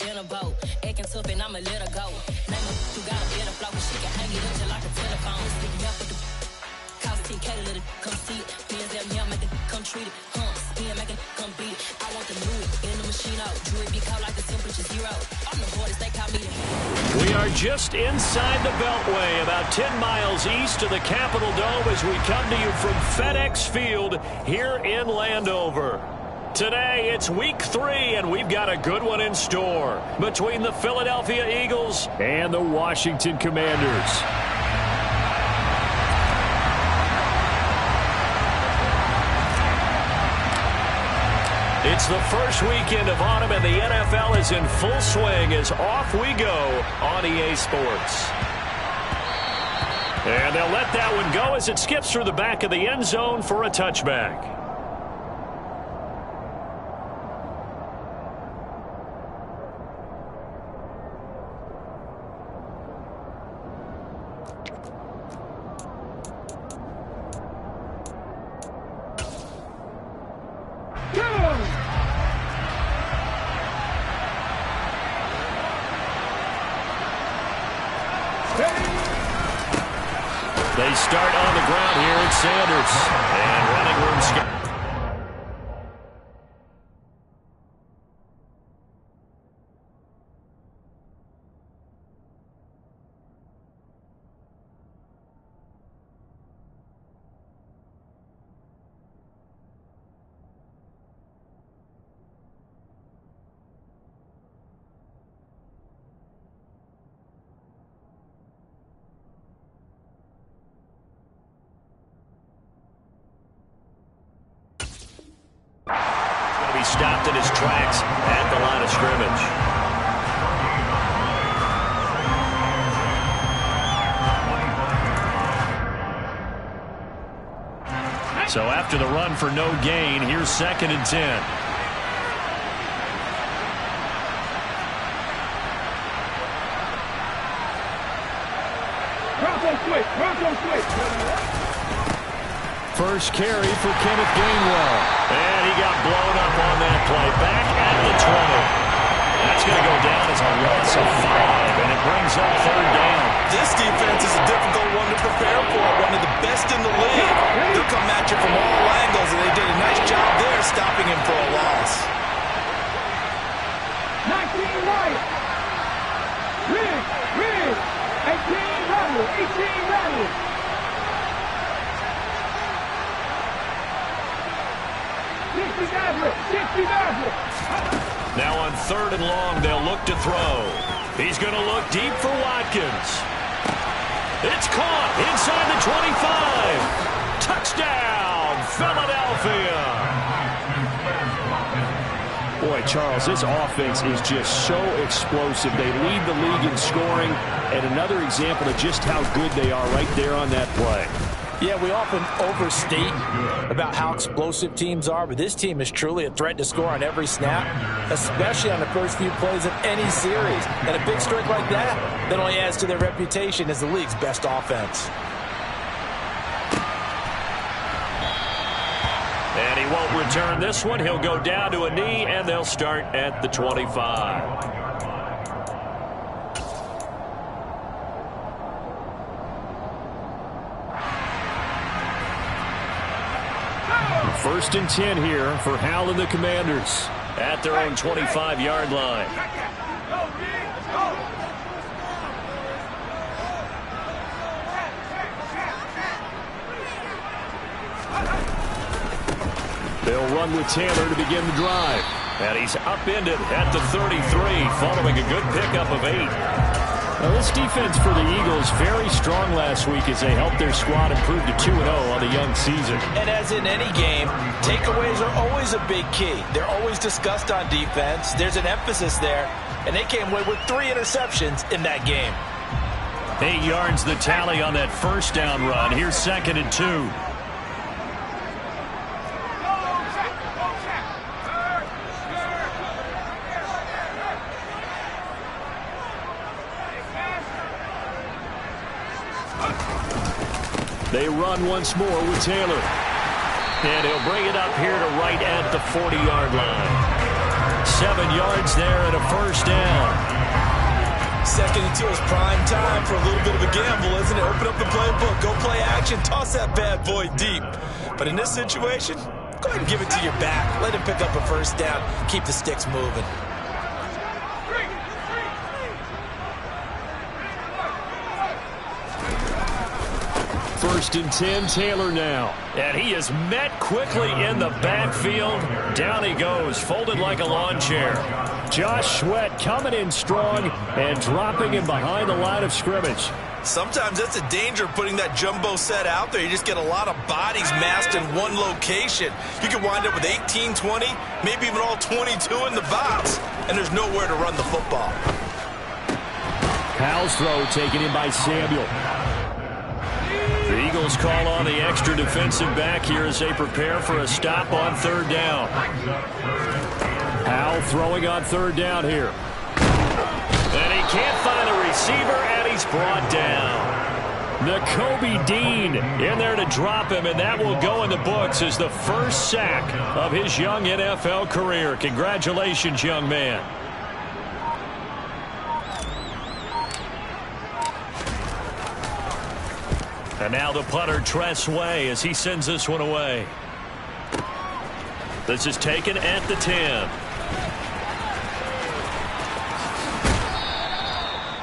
in a boat. Acting tough and I'ma let her go. Name her, you got a better flow, she can hang it up just like a telephone. Sticky up with the cost 10K, let it come see it. Pins out here, make it come treat it. Spin, make it come beat it. I want the Louis in the machine out. Jewelry be cold like the temperature 0. I'm the boys, they call me the. We are just inside the Beltway, about 10 miles east of the Capitol Dome as we come to you from FedEx Field here in Landover. Today, it's week 3, and we've got a good one in store between the Philadelphia Eagles and the Washington Commanders. It's the first weekend of autumn, and the NFL is in full swing as off we go on EA Sports. And they'll let that one go as it skips through the back of the end zone for a touchback. They start on the ground here at Sanders. And running room. He stopped in his tracks at the line of scrimmage. So after the run for no gain, here's 2nd and 10. First carry for Kenneth Gainwell. And he got blown up on that play. Back at the 20. That's going to go down as a loss of 5, and it brings up 3rd down. This defense is a difficult one to prepare for. One of the best in the league. They'll come at you from all angles, and they did a nice job there stopping him for a loss. 19 right. Rig. 18 rattle. Now on 3rd and long, they'll look to throw. He's going to look deep for Watkins. It's caught inside the 25. Touchdown, Philadelphia. Boy, Charles, this offense is just so explosive. They lead the league in scoring, and another example of just how good they are right there on that play. Yeah, we often overstate about how explosive teams are, but this team is truly a threat to score on every snap, especially on the first few plays of any series. And a big streak like that only adds to their reputation as the league's best offense. And he won't return this one. He'll go down to a knee, and they'll start at the 25. 1st and 10 here for Hal and the Commanders at their own 25-yard line. They'll run with Taylor to begin the drive. And he's upended at the 33, following a good pickup of 8. Now, this defense for the Eagles very strong last week as they helped their squad improve to 2-0 on the young season. And as in any game, takeaways are always a big key. They're always discussed on defense. There's an emphasis there, and they came away with 3 interceptions in that game. 8 yards the tally on that first down run. Here's 2nd and 2. They run once more with Taylor. And he'll bring it up here to right at the 40-yard line. 7 yards there and a first down. 2nd and 2 is prime time for a little bit of a gamble, isn't it? Open up the playbook, go play action, toss that bad boy deep. But in this situation, go ahead and give it to your back. Let him pick up a first down. Keep the sticks moving. First and 10, Taylor now. And he is met quickly in the backfield. Down he goes, folded like a lawn chair. Josh Sweat coming in strong and dropping him behind the line of scrimmage. Sometimes that's a danger putting that jumbo set out there. You just get a lot of bodies massed in one location. You can wind up with 18, 20, maybe even all 22 in the box, and there's nowhere to run the football. Powell's throw taken in by Samuel. The Eagles call on the extra defensive back here as they prepare for a stop on 3rd down. Powell throwing on 3rd down here. And he can't find a receiver, and he's brought down. Nakobe Dean in there to drop him, and that will go in the books as the first sack of his young NFL career. Congratulations, young man. And now the punter, Tress Way, as he sends this one away. This is taken at the 10.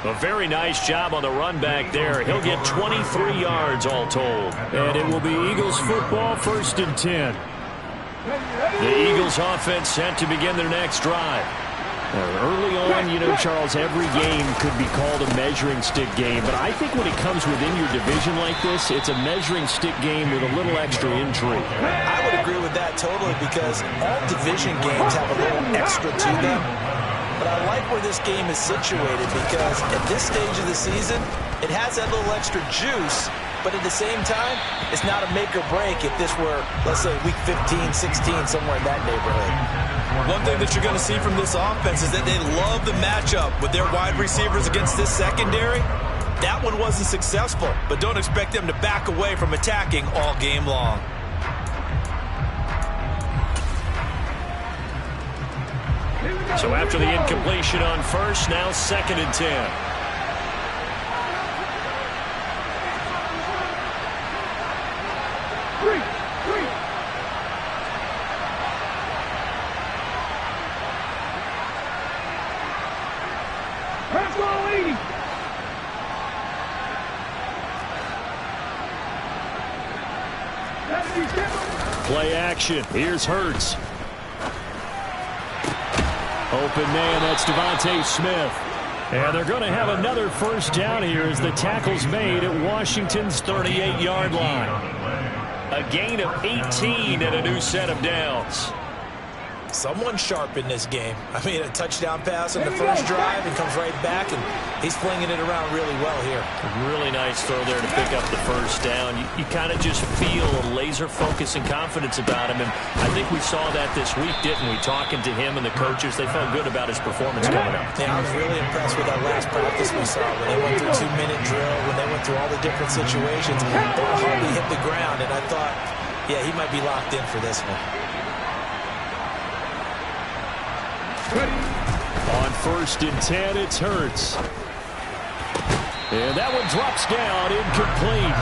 A very nice job on the run back there. He'll get 23 yards all told. And it will be Eagles football, 1st and 10. The Eagles offense set to begin their next drive. Early on, you know, Charles, every game could be called a measuring stick game. But I think when it comes within your division like this, it's a measuring stick game with a little extra intrigue. I would agree with that totally because all division games have a little extra to them. But I like where this game is situated because at this stage of the season, it has that little extra juice. But at the same time, it's not a make or break if this were, let's say, week 15, 16, somewhere in that neighborhood. One thing that you're going to see from this offense is that they love the matchup with their wide receivers against this secondary. That one wasn't successful, but don't expect them to back away from attacking all game long. So after the incompletion on 1st, now 2nd and 10. Play action. Here's Hurts. Open man, that's Devontae Smith. And they're going to have another first down here as the tackle's made at Washington's 38-yard line. A gain of 18 and a new set of downs. Someone sharp in this game. I mean, a touchdown pass on the first drive and comes right back, and he's flinging it around really well here. A really nice throw there to pick up the first down. You kind of just feel a laser focus and confidence about him, and I think we saw that this week, didn't we? Talking to him and the coaches, they felt good about his performance coming up. Yeah, I was really impressed with that last practice we saw when they went through 2-minute drill, when they went through all the different situations. Ball hardly hit the ground, and I thought, yeah, he might be locked in for this one. On 1st and 10, it's Hurts. And that one drops down, incomplete.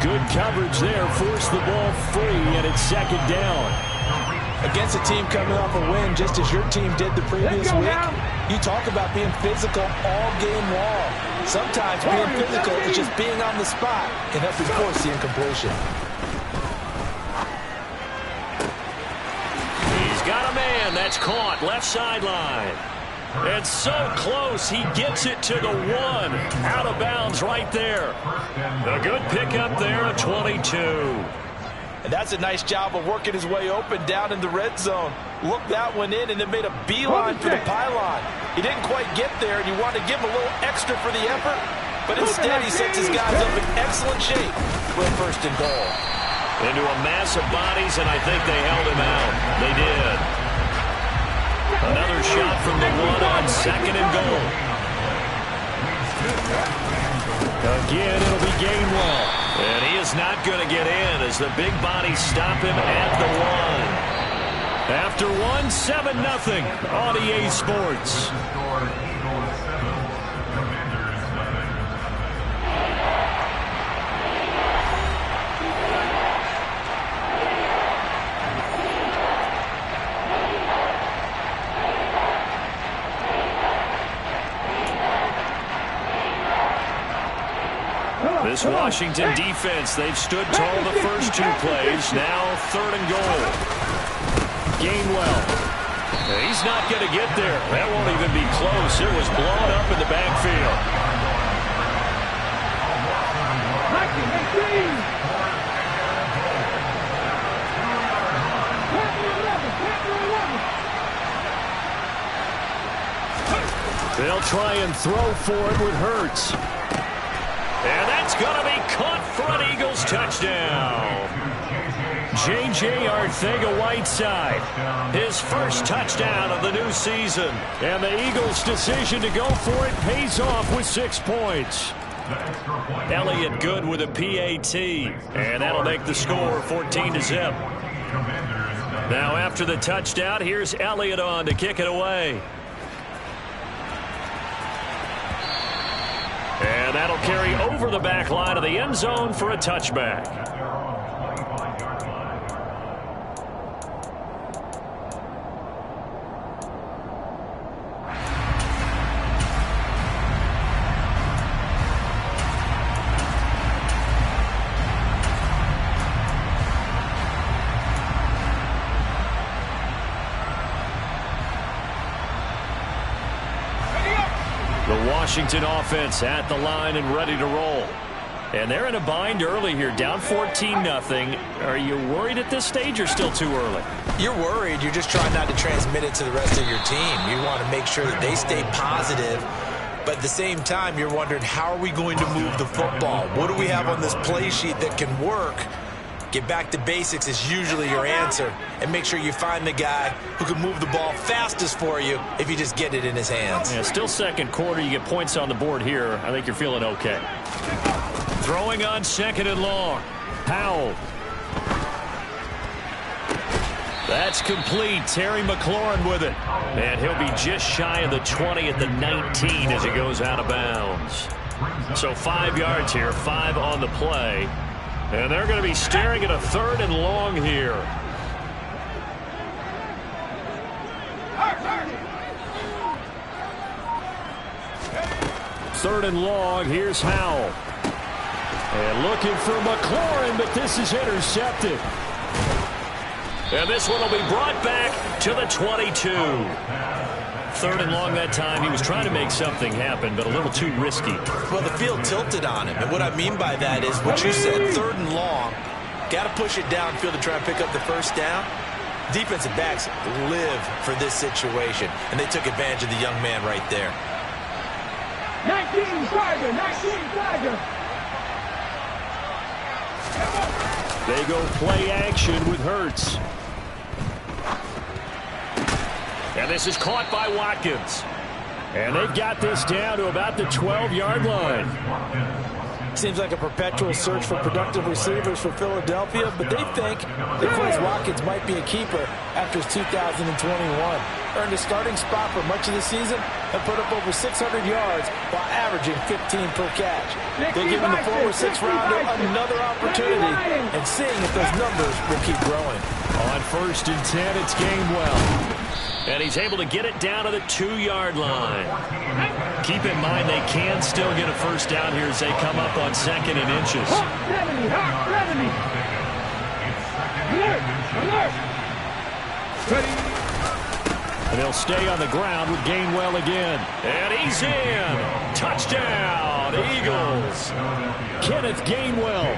Good coverage there, forced the ball free, and it's 2nd down. Against a team coming off a win, just as your team did the previous week, you talk about being physical all game long. Sometimes being physical is just being on the spot and helping force the incompletion. Got a man that's caught left sideline. It's so close, he gets it to the 1. Out of bounds right there. A good pickup there at 22. And that's a nice job of working his way open down in the red zone. Looked that one in and then made a beeline for the pylon. He didn't quite get there, and you want to give him a little extra for the effort, but instead he sets his guys up in excellent shape for a 1st and goal. Into a mass of bodies, and I think they held him out. They did. Another shot from the 1 on 2nd and goal. Again, it'll be Gainwell. And he is not going to get in as the big bodies stop him at the 1. After one, 7-0 on EA Sports. This Washington defense, they've stood tall the first 2 plays. Now 3rd and goal. Gainwell. He's not going to get there. That won't even be close. It was blown up in the backfield. They'll try and throw for it with Hurts. And that's going to be caught for an Eagles touchdown. J.J. Arcega-Whiteside, his first touchdown of the new season. And the Eagles' decision to go for it pays off with 6 points. Elliott good with a PAT. And that'll make the score 14-0. Now after the touchdown, here's Elliott on to kick it away. And that'll carry over the back line of the end zone for a touchback. Washington offense at the line and ready to roll. And they're in a bind early here, down 14-0. Are you worried at this stage or still too early? You're worried. You're just trying not to transmit it to the rest of your team. You want to make sure that they stay positive. But at the same time, you're wondering, how are we going to move the football? What do we have on this play sheet that can work? Get back to basics is usually your answer. And make sure you find the guy who can move the ball fastest for you if you just get it in his hands. Yeah, still second quarter. You get points on the board here. I think you're feeling okay. Throwing on 2nd and long. Powell. That's complete. Terry McLaurin with it. And he'll be just shy of the 20 at the 19 as he goes out of bounds. So 5 yards here, 5 on the play. And they're going to be staring at a 3rd and long here. Third and long. Here's Howell. And looking for McLaurin, but this is intercepted. And this one will be brought back to the 22. 3rd and long that time. He was trying to make something happen, but a little too risky. Well, the field tilted on him. And what I mean by that is what you said, 3rd and long. Got to push it downfield to try and pick up the first down. Defensive backs live for this situation. And they took advantage of the young man right there. 19 Tiger, 19 Tiger. They go play action with Hurts. And this is caught by Watkins. And they've got this down to about the 12-yard line. Seems like a perpetual search for productive receivers for Philadelphia, but they think that Quez Watkins might be a keeper after his 2021. Earned a starting spot for much of the season and put up over 600 yards while averaging 15 per catch. They're giving the former 6th-rounder another opportunity and seeing if those numbers will keep growing. On 1st and 10, it's Gainwell. And he's able to get it down to the 2-yard line. Keep in mind they can still get a first down here as they come up on 2nd and inches. And they'll stay on the ground with Gainwell again. And he's in. Touchdown, Eagles. Kenneth Gainwell,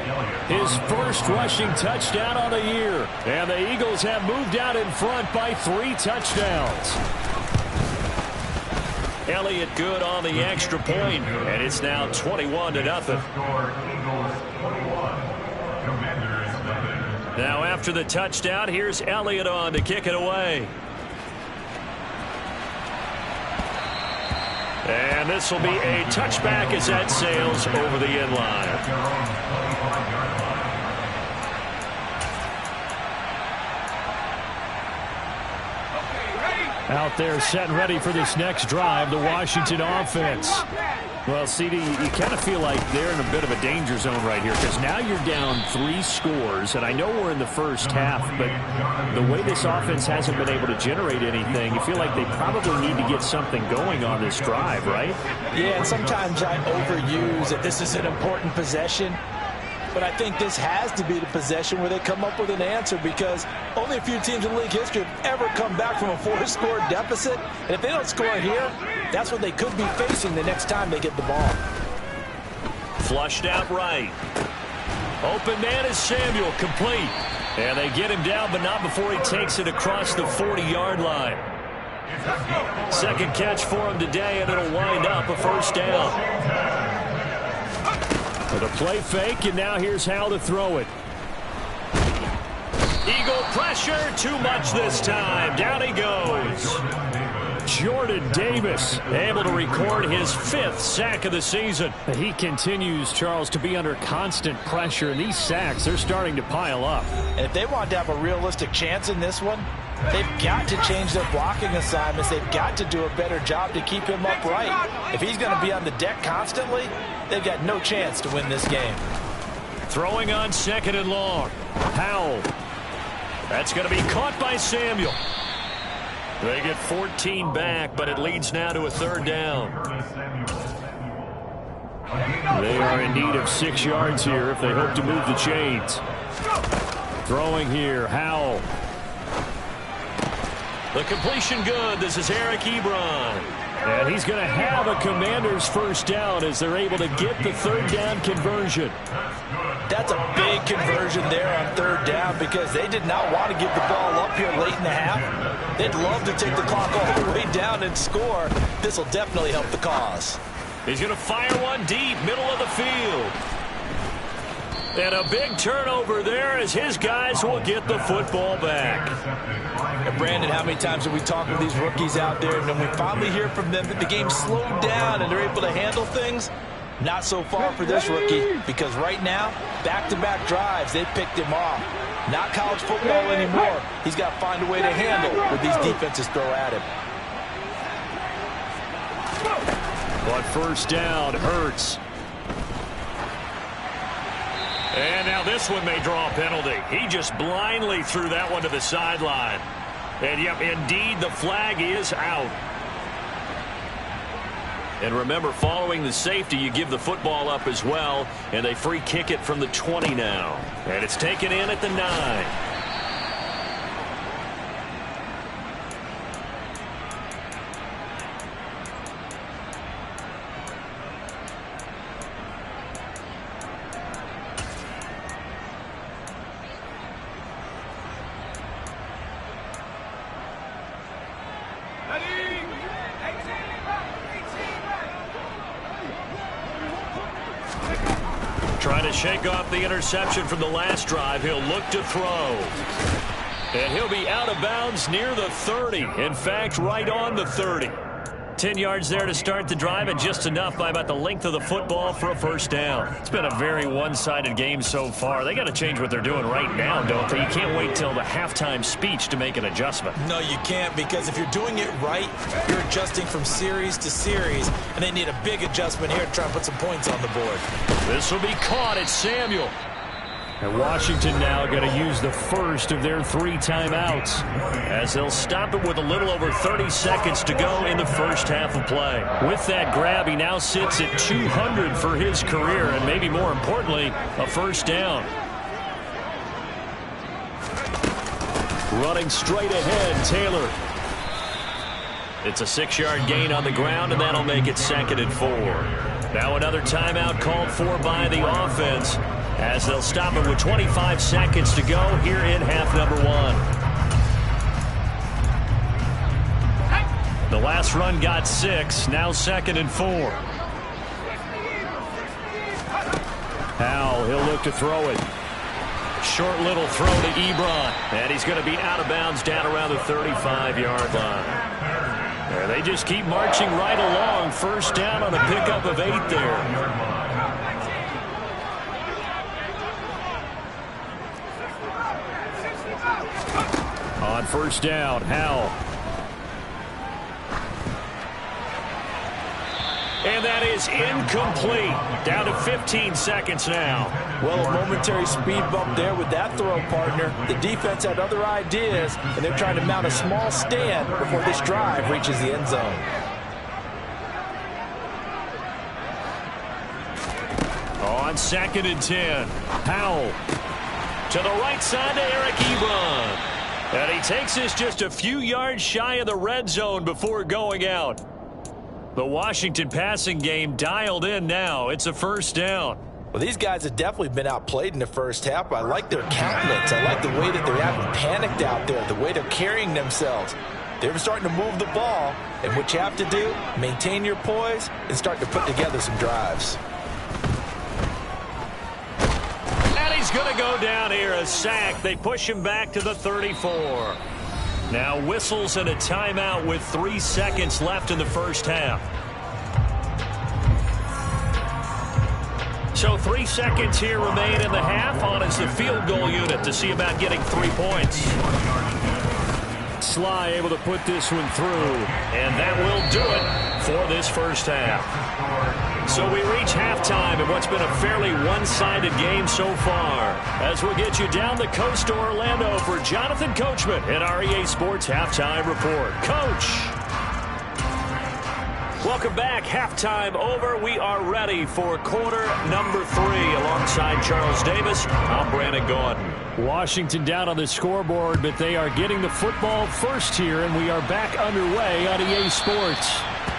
his first rushing touchdown on the year. And the Eagles have moved out in front by 3 touchdowns. Elliott good on the extra point, and it's now 21-0. Now after the touchdown, here's Elliott on to kick it away. And this will be a touchback as that sails over the end line. Out there set and ready for this next drive, the Washington offense. Well, CD, you kind of feel like they're in a bit of a danger zone right here because now you're down 3 scores, and I know we're in the first half, but the way this offense hasn't been able to generate anything, you feel like they probably need to get something going on this drive, right? Yeah, and sometimes I overuse that this is an important possession. But I think this has to be the possession where they come up with an answer because only a few teams in league history have ever come back from a 4-score deficit. And if they don't score here, that's what they could be facing the next time they get the ball. Flushed out right. Open man is Samuel, complete. And they get him down, but not before he takes it across the 40-yard line. Second catch for him today, and it'll wind up a first down. With a play fake, and now here's how to throw it. Eagle pressure, too much this time. Down he goes. Jordan Davis able to record his 5th sack of the season. He continues, Charles, to be under constant pressure, and these sacks, they're starting to pile up. And if they want to have a realistic chance in this one, they've got to change their blocking assignments. They've got to do a better job to keep him upright. If he's going to be on the deck constantly, they've got no chance to win this game. Throwing on 2nd and long. Howell. That's going to be caught by Samuel. They get 14 back, but it leads now to a 3rd down. They are in need of 6 yards here if they hope to move the chains. Throwing here, Howell. The completion good. This is Eric Ebron. And he's going to have a Commanders first down as they're able to get the 3rd down conversion. That's a big conversion there on 3rd down because they did not want to give the ball up here late in the half. They'd love to take the clock all the way down and score. This will definitely help the cause. He's going to fire one deep, middle of the field. And a big turnover there as his guys will get the football back. And Brandon, how many times have we talked with these rookies out there, and then we finally hear from them that the game slowed down and they're able to handle things? Not so far for this rookie, because right now, back-to-back drives, they picked him off. Not college football anymore. He's got to find a way to handle what these defenses throw at him. On first down, Hurts. And now this one may draw a penalty. He just blindly threw that one to the sideline. And, yep, indeed, the flag is out. And remember, following the safety, you give the football up as well, and they free kick it from the 20 now. And it's taken in at the 9. Trying to shake off the interception from the last drive. He'll look to throw. And he'll be out of bounds near the 30. In fact, right on the 30. 10 yards there to start the drive, and just enough by about the length of the football for a first down. It's been a very one-sided game so far. They got to change what they're doing right now, don't they? You can't wait till the halftime speech to make an adjustment. No, you can't, because if you're doing it right, you're adjusting from series to series, and they need a big adjustment here to try and put some points on the board. This will be caught at Samuel. And Washington now going to use the first of their 3 timeouts as they'll stop it with a little over 30 seconds to go in the first half of play. With that grab, he now sits at 200 for his career, and maybe more importantly, a first down. Running straight ahead, Taylor. It's a 6-yard gain on the ground, and that'll make it 2nd and 4. Now another timeout called for by the offense, as they'll stop it with 25 seconds to go here in half number 1. The last run got 6, now 2nd and 4. Howell, he'll look to throw it. Short little throw to Ebron, and he's going to be out of bounds down around the 35-yard line. And they just keep marching right along. First down on a pickup of 8 there. On first down, Howell. And that is incomplete. Down to 15 seconds now. Well, a momentary speed bump there with that throw, partner. The defense had other ideas, and they're trying to mount a small stand before this drive reaches the end zone. On 2nd and 10, Powell to the right side to Eric Ebron. And he takes this just a few yards shy of the red zone before going out. The Washington passing game dialed in now. It's a first down. Well, these guys have definitely been outplayed in the first half. I like their countenance. I like the way that they're having panicked out there, the way they're carrying themselves. They're starting to move the ball, and what you have to do, maintain your poise and start to put together some drives. And he's going to go down here, a sack. They push him back to the 34. Now whistles and a timeout with 3 seconds left in the first half. So 3 seconds here remain in the half. On is the field goal unit to see about getting 3 points. Sly able to put this one through, and that will do it for this first half. So we reach halftime in what's been a fairly one-sided game so far. As we'll get you down the coast to Orlando for Jonathan Coachman at our EA Sports Halftime Report. Coach! Welcome back. Halftime over. We are ready for quarter number 3 alongside Charles Davis. I'm Brandon Gaudin. Washington down on the scoreboard, but they are getting the football first here, and we are back underway on EA Sports.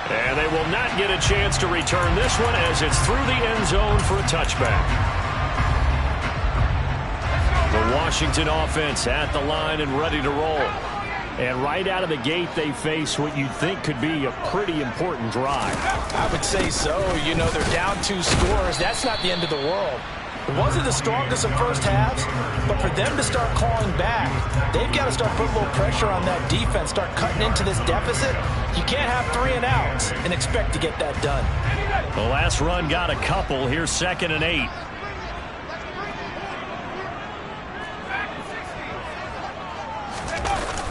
And they will not get a chance to return this one as it's through the end zone for a touchback. The Washington offense at the line and ready to roll. And right out of the gate, they face what you'd think could be a pretty important drive. I would say so. You know, they're down 2 scores. That's not the end of the world. It wasn't the strongest of first halves, but for them to start calling back, they've got to start putting a little pressure on that defense, start cutting into this deficit. You can't have 3 and outs and expect to get that done. The last run got a couple. Here's 2nd and 8.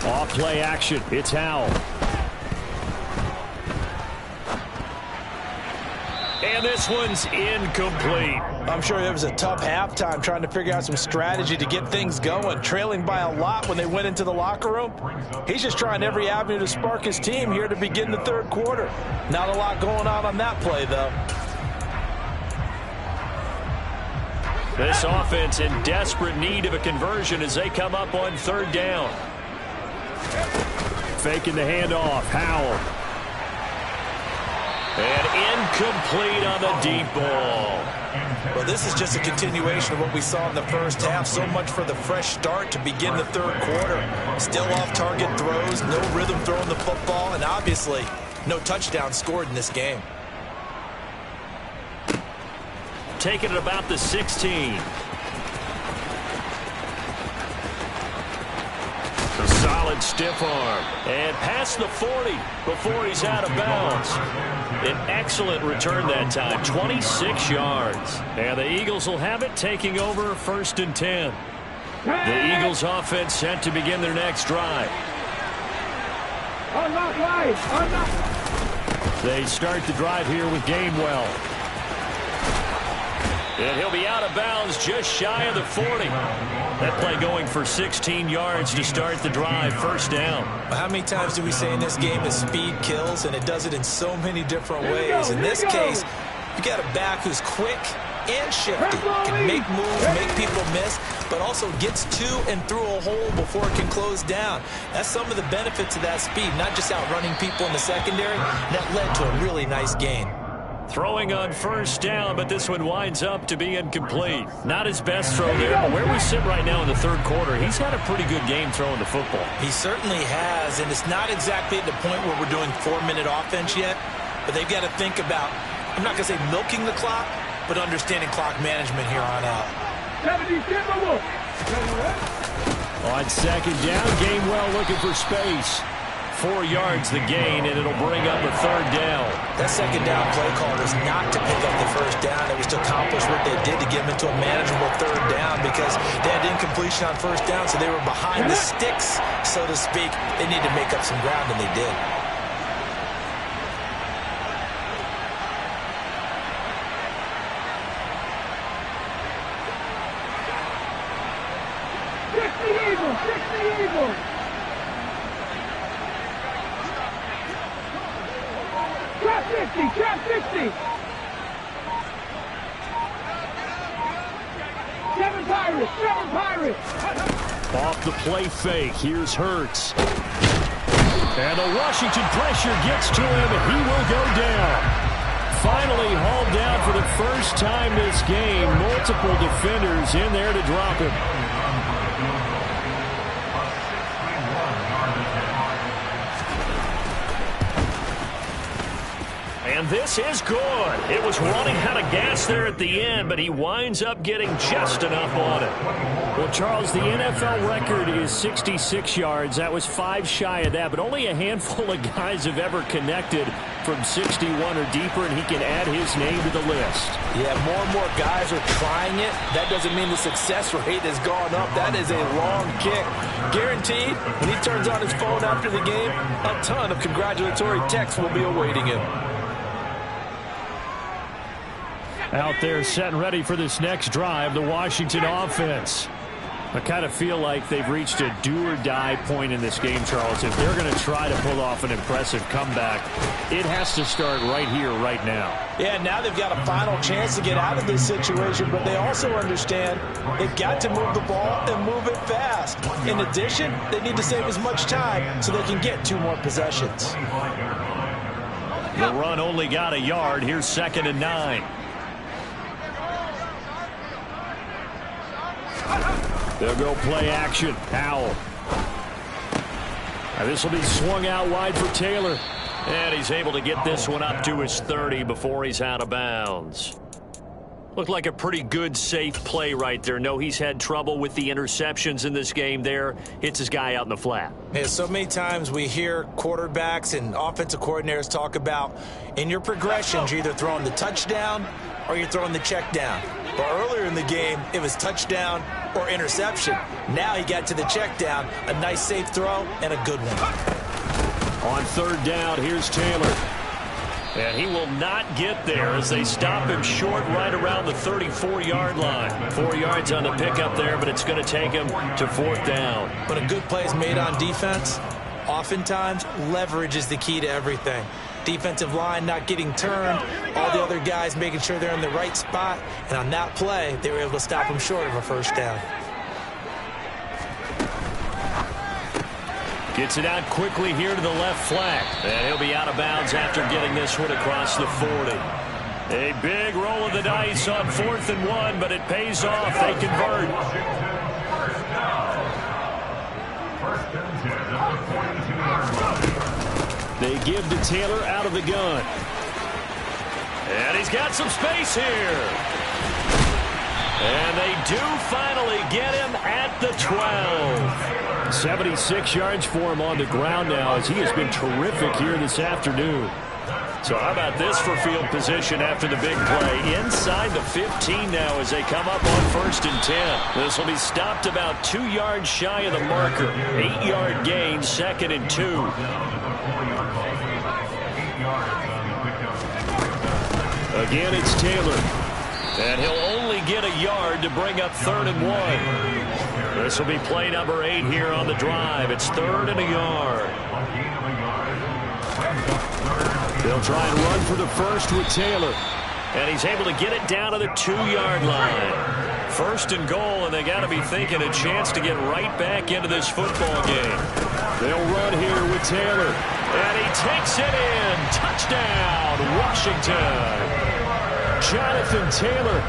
Off play action. It's Howell. And this one's incomplete. I'm sure it was a tough halftime trying to figure out some strategy to get things going, trailing by a lot when they went into the locker room. He's just trying every avenue to spark his team here to begin the third quarter. Not a lot going on that play, though. This offense in desperate need of a conversion as they come up on 3rd down. Faking the handoff. Howell. And incomplete on the deep ball. Well, this is just a continuation of what we saw in the first half. So much for the fresh start to begin the third quarter. Still off-target throws, no rhythm throwing the football, and obviously no touchdown scored in this game. Taking it about the 16. A solid stiff arm. And past the 40 before he's out of bounds. An excellent return that time, 26 yards. And the Eagles will have it, taking over 1st and 10. The Eagles offense set to begin their next drive. They start the drive here with Gainwell. And he'll be out of bounds just shy of the 40. That play going for 16 yards to start the drive, 1st down. How many times do we say in this game that speed kills, and it does it in so many different ways? In this case, you got a back who's quick and shifty, can make moves, make people miss, but also gets to and through a hole before it can close down. That's some of the benefits of that speed, not just outrunning people in the secondary. That led to a really nice gain. Throwing on 1st down, but this one winds up to be incomplete. Not his best throw there, but where we sit right now in the third quarter, he's had a pretty good game throwing the football. He certainly has, and it's not exactly at the point where we're doing 4-minute offense yet, but they've got to think about, I'm not going to say milking the clock, but understanding clock management here on out. On 2nd down, Gainwell looking for space. 4 yards the gain, and it'll bring up a 3rd down. That 2nd down play call was not to pick up the 1st down. It was to accomplish what they did to get them into a manageable 3rd down because they had incompletion on 1st down, so they were behind the sticks, so to speak. They needed to make up some ground, and they did. Eagle. Trap 50, trap 50. 7 Pirates, 7 Pirates. Off the play fake, here's Hurts. And the Washington pressure gets to him, and he will go down. Finally hauled down for the first time this game. Multiple defenders in there to drop him. And this is good. It was running out of gas there at the end, but he winds up getting just enough on it. Well, Charles, the NFL record is 66 yards. That was 5 shy of that, but only a handful of guys have ever connected from 61 or deeper, and he can add his name to the list. Yeah, more and more guys are trying it. That doesn't mean the success rate has gone up. That is a long kick. Guaranteed, when he turns on his phone after the game, a ton of congratulatory texts will be awaiting him. Out there set and ready for this next drive, the Washington offense. I kind of feel like they've reached a do-or-die point in this game, Charles. If they're going to try to pull off an impressive comeback, it has to start right here, right now. Yeah, now they've got a final chance to get out of this situation, but they also understand they've got to move the ball and move it fast. In addition, they need to save as much time so they can get 2 more possessions. The run only got a yard. Here's 2nd and 9. They'll go play action. Howell. Now this will be swung out wide for Taylor. And he's able to get this one up to his 30 before he's out of bounds. Looked like a pretty good, safe play right there. No, he's had trouble with the interceptions in this game there. Hits his guy out in the flat. Yeah, so many times we hear quarterbacks and offensive coordinators talk about in your progressions, you're either throwing the touchdown or you're throwing the check down. But earlier in the game, it was touchdown or interception. Now he got to the check down, a nice safe throw, and a good one. On 3rd down, here's Taylor. And he will not get there as they stop him short right around the 34-yard line. 4 yards on the pickup there, but it's going to take him to 4th down. But a good play is made on defense. Oftentimes, leverage is the key to everything. Defensive line not getting turned, all the other guys making sure they're in the right spot, and on that play, they were able to stop him short of a 1st down. Gets it out quickly here to the left flat, and he'll be out of bounds after getting this one across the 40. A big roll of the dice on 4th and 1, but it pays off. They convert. They give to Taylor out of the gun. And he's got some space here. And they do finally get him at the 12. 76 yards for him on the ground now as he has been terrific here this afternoon. So how about this for field position after the big play? Inside the 15 now as they come up on 1st and 10. This will be stopped about 2 yards shy of the marker. 8-yard gain, 2nd and 2. Again, it's Taylor. And he'll only get a yard to bring up 3rd and 1. This will be play number 8 here on the drive. It's 3rd and a yard. They'll try and run for the first with Taylor. And he's able to get it down to the 2-yard line. 1st and goal, and they got to be thinking a chance to get right back into this football game. They'll run here with Taylor. And he takes it in. Touchdown, Washington. Jonathan Taylor,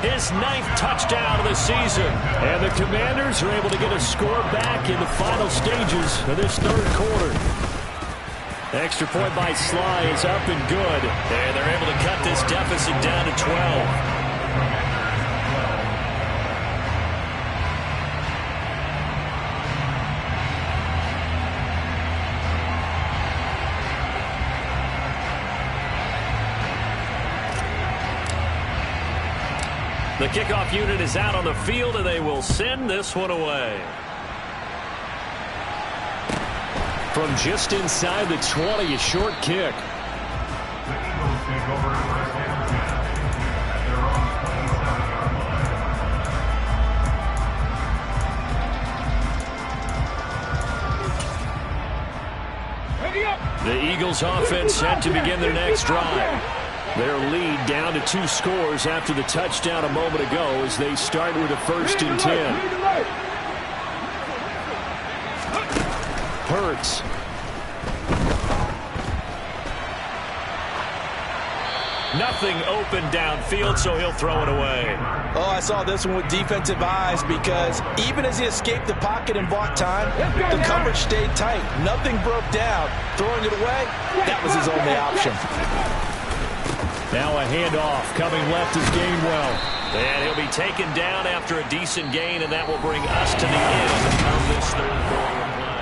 his 9th touchdown of the season. And the Commanders are able to get a score back in the final stages of this 3rd quarter. Extra point by Sly is up and good. And they're able to cut this deficit down to 12. The kickoff unit is out on the field, and they will send this one away. From just inside the 20, a short kick. Eagles offense set to begin their next drive. Their lead down to 2 scores after the touchdown a moment ago as they start with a 1st and 10. Hurts. Nothing open downfield, so he'll throw it away. Oh, I saw this one with defensive eyes because even as he escaped the pocket and bought time, the coverage stayed tight. Nothing broke down. Throwing it away, that was his only option. Now a handoff coming left is Gainwell. And he'll be taken down after a decent gain, and that will bring us to the end of this third quarter play.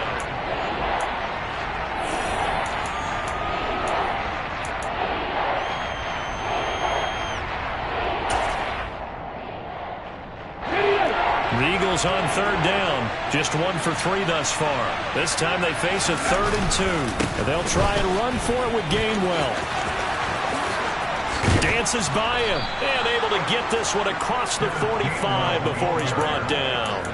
The Eagles on 3rd down. Just 1 for 3 thus far. This time they face a 3rd and 2. And they'll try and run for it with Gainwell. Dances by him and able to get this one across the 45 before he's brought down.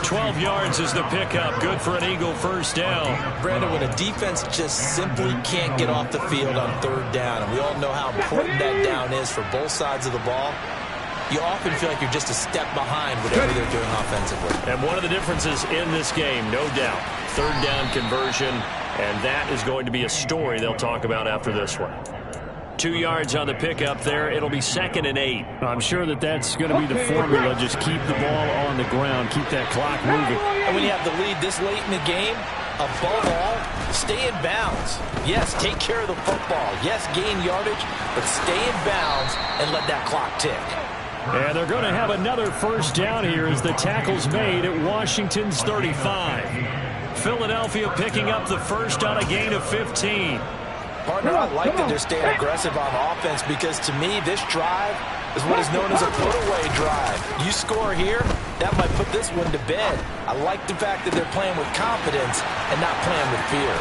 12 yards is the pickup. Good for an Eagle 1st down. Brandon, when a defense just simply can't get off the field on 3rd down, and we all know how important that down is for both sides of the ball, you often feel like you're just a step behind whatever they're doing offensively. And one of the differences in this game, no doubt, 3rd down conversion, and that is going to be a story they'll talk about after this one. 2 yards on the pickup there. It'll be 2nd and 8. I'm sure that's going to be the formula. Just keep the ball on the ground. Keep that clock moving. And when you have the lead this late in the game, above all, stay in bounds. Yes, take care of the football. Yes, gain yardage, but stay in bounds and let that clock tick. And they're going to have another 1st down here as the tackle's made at Washington's 35. Philadelphia picking up the 1st on a gain of 15. Partner, I like that they're staying aggressive on offense because to me, this drive is what is known as a put-away drive. You score here, that might put this one to bed. I like the fact that they're playing with confidence and not playing with fear.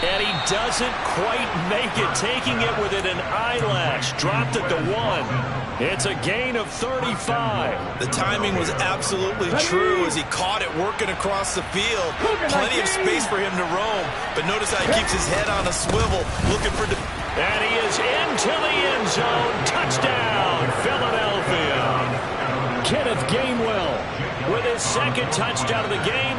And he doesn't quite make it, taking it within an eyelash. Dropped at the 1. It's a gain of 35. The timing was absolutely true as he caught it working across the field. Plenty of space for him to roam, but notice how he keeps his head on a swivel, looking for... And he is into the end zone. Touchdown, Philadelphia. Kenneth Gainwell with his 2nd touchdown of the game.